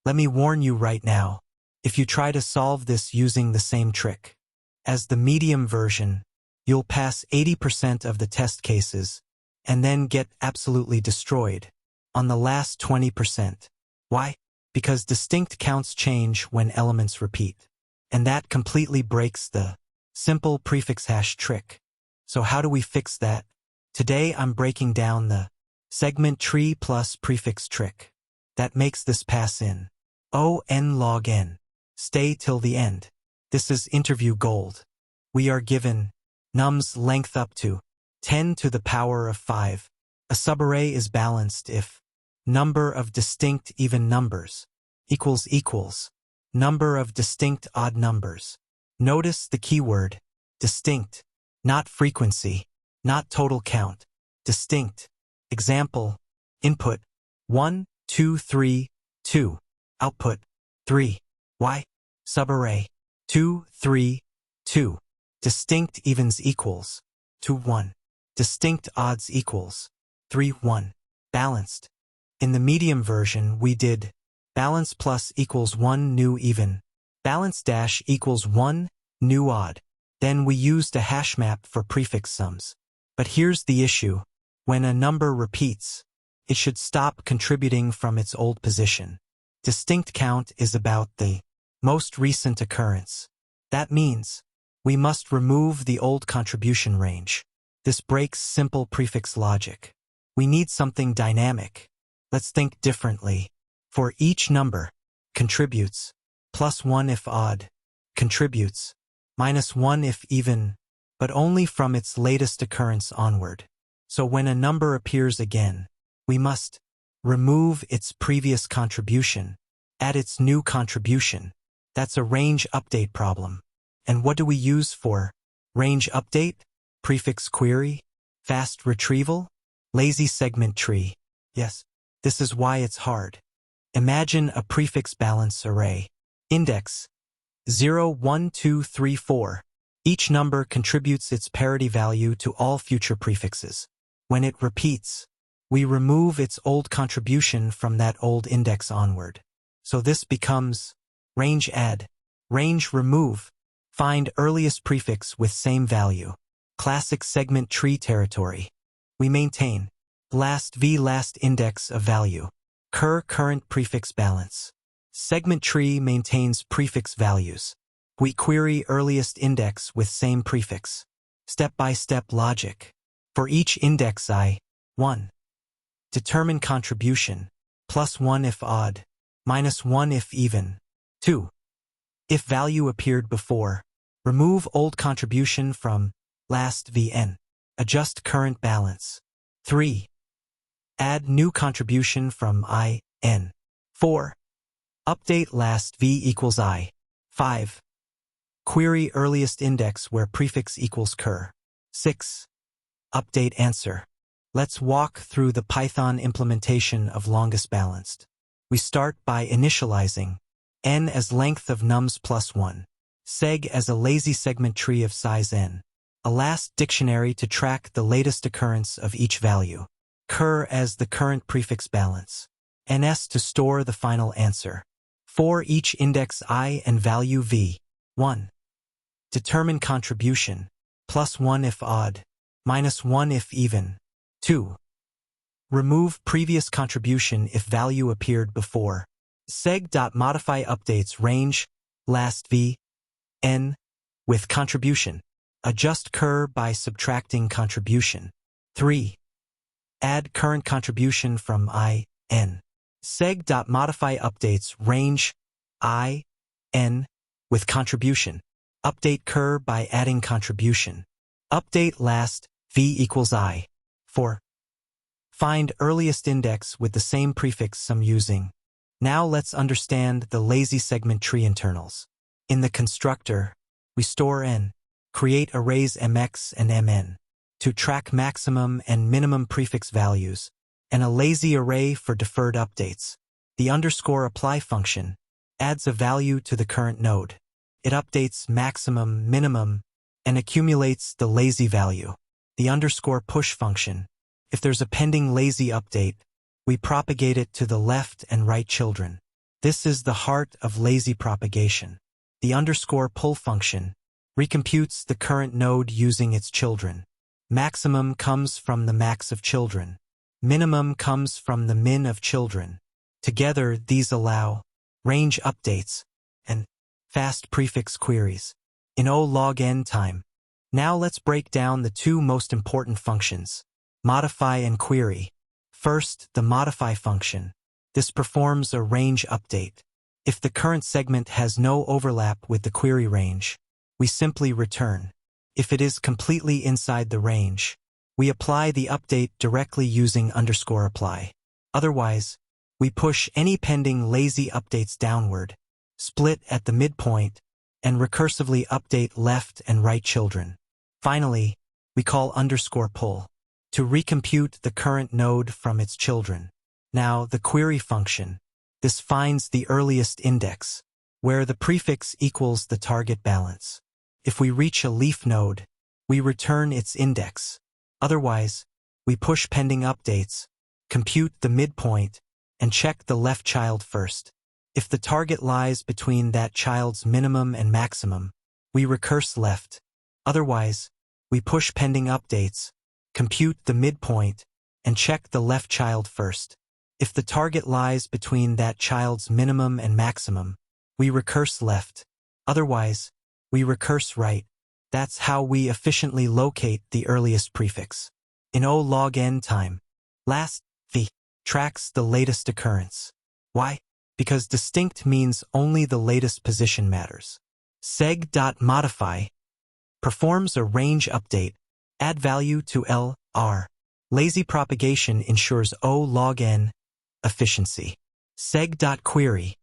Let me warn you right now, if you try to solve this using the same trick as the medium version, you'll pass 80% of the test cases and then get absolutely destroyed on the last 20%. Why? Because distinct counts change when elements repeat, and that completely breaks the simple prefix hash trick. So how do we fix that? Today I'm breaking down the segment tree plus prefix trick that makes this pass in O(n) log n. Stay till the end. This is interview gold. We are given nums length up to 10 to the power of 5. A subarray is balanced if number of distinct even numbers equals number of distinct odd numbers. Notice the keyword distinct, not frequency, not total count. Distinct. Example, input 1, 2, 3, 2. Output 3. Why? Subarray 2, 3, 2. Distinct evens equals 2, 1. Distinct odds equals 3, 1. Balanced. In the medium version we did balance plus equals 1 new even, balance dash equals 1 new odd. Then we used a hash map for prefix sums. But here's the issue. When a number repeats, it should stop contributing from its old position. Distinct count is about the most recent occurrence. That means we must remove the old contribution range. This breaks simple prefix logic. We need something dynamic. Let's think differently. For each number, contributes, +1 if odd, contributes, -1 if even, but only from its latest occurrence onward. So when a number appears again, we must remove its previous contribution, add its new contribution. That's a range update problem. And what do we use for range update? Prefix query? Fast retrieval? Lazy segment tree? Yes, this is why it's hard. Imagine a prefix balance array. Index 0, 1, 2, 3, 4. Each number contributes its parity value to all future prefixes. When it repeats, we remove its old contribution from that old index onward. So this becomes range add, range remove, find earliest prefix with same value. Classic segment tree territory. We maintain last index of value. Current prefix balance. Segment tree maintains prefix values. We query earliest index with same prefix. Step-by-step logic. For each index I, 1. Determine contribution, +1 if odd, -1 if even. 2. If value appeared before, remove old contribution from last vn. Adjust current balance. 3. Add new contribution from I, n. 4. Update last v equals I. 5. Query earliest index where prefix equals cur. 6. Update answer. Let's walk through the Python implementation of longest balanced. We start by initializing n as length of nums +1, seg as a lazy segment tree of size n, a last dictionary to track the latest occurrence of each value, cur as the current prefix balance, ns to store the final answer. For each index I and value v. 1. Determine contribution, +1 if odd, -1 if even. 2. Remove previous contribution if value appeared before. Seg.modify updates range, last v, n, with contribution. Adjust cur by subtracting contribution. 3. Add current contribution from I, n. Seg.modify updates range, I, n, with contribution. Update cur by adding contribution. Update last, v equals I. 4. Find earliest index with the same prefix sum using. Now let's understand the lazy segment tree internals. In the constructor, we store n, create arrays mx and mn, to track maximum and minimum prefix values, and a lazy array for deferred updates. The _apply function adds a value to the current node. It updates maximum, minimum, and accumulates the lazy value. The _push function. If there's a pending lazy update, we propagate it to the left and right children. This is the heart of lazy propagation. The underscore pull function recomputes the current node using its children. Maximum comes from the max of children. Minimum comes from the min of children. Together, these allow range updates and fast prefix queries in O log n time. Now let's break down the two most important functions, modify and query. First, the modify function. This performs a range update. If the current segment has no overlap with the query range, we simply return. If it is completely inside the range, we apply the update directly using underscore apply. Otherwise, we push any pending lazy updates downward, split at the midpoint, and recursively update left and right children. Finally, we call underscore pull to recompute the current node from its children. Now, the query function. This finds the earliest index, where the prefix equals the target balance. If we reach a leaf node, we return its index. Otherwise, we push pending updates, compute the midpoint, and check the left child first. If the target lies between that child's minimum and maximum, we recurse left. Otherwise, we push pending updates, compute the midpoint, and check the left child first. If the target lies between that child's minimum and maximum, we recurse left. Otherwise, we recurse right. That's how we efficiently locate the earliest prefix. In O log n time, last v tracks the latest occurrence. Why? Because distinct means only the latest position matters. Seg.modify performs a range update, add value to LR. Lazy propagation ensures O log n efficiency. Seg.query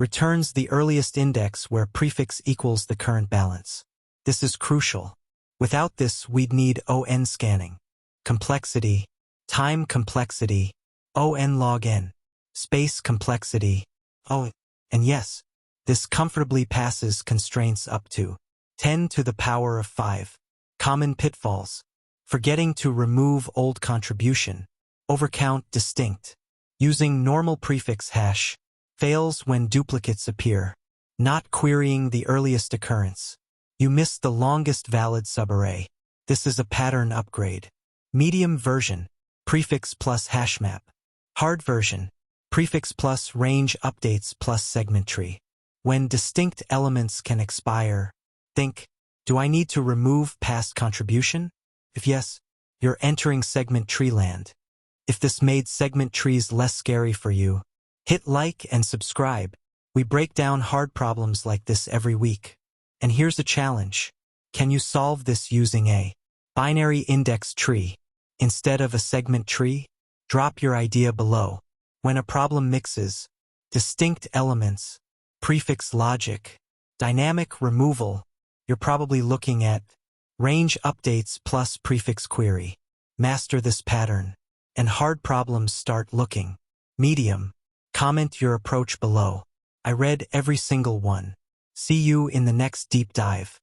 returns the earliest index where prefix equals the current balance. This is crucial. Without this, we'd need ON scanning, complexity, time complexity, ON log n, space complexity, and yes, this comfortably passes constraints up to 10 to the power of 5. Common pitfalls: forgetting to remove old contribution, overcount distinct, using normal prefix hash, fails when duplicates appear, not querying the earliest occurrence. You missed the longest valid subarray. This is a pattern upgrade. Medium version, prefix plus hashmap. Hard version, prefix plus range updates plus segment tree. When distinct elements can expire, think, do I need to remove past contribution? If yes, you're entering segment tree land. If this made segment trees less scary for you, hit like and subscribe. We break down hard problems like this every week. And here's a challenge. Can you solve this using a binary index tree instead of a segment tree? Drop your idea below. When a problem mixes distinct elements, prefix logic, dynamic removal, you're probably looking at range updates plus prefix query. Master this pattern, and hard problems start looking medium. Comment your approach below. I read every single one. See you in the next deep dive.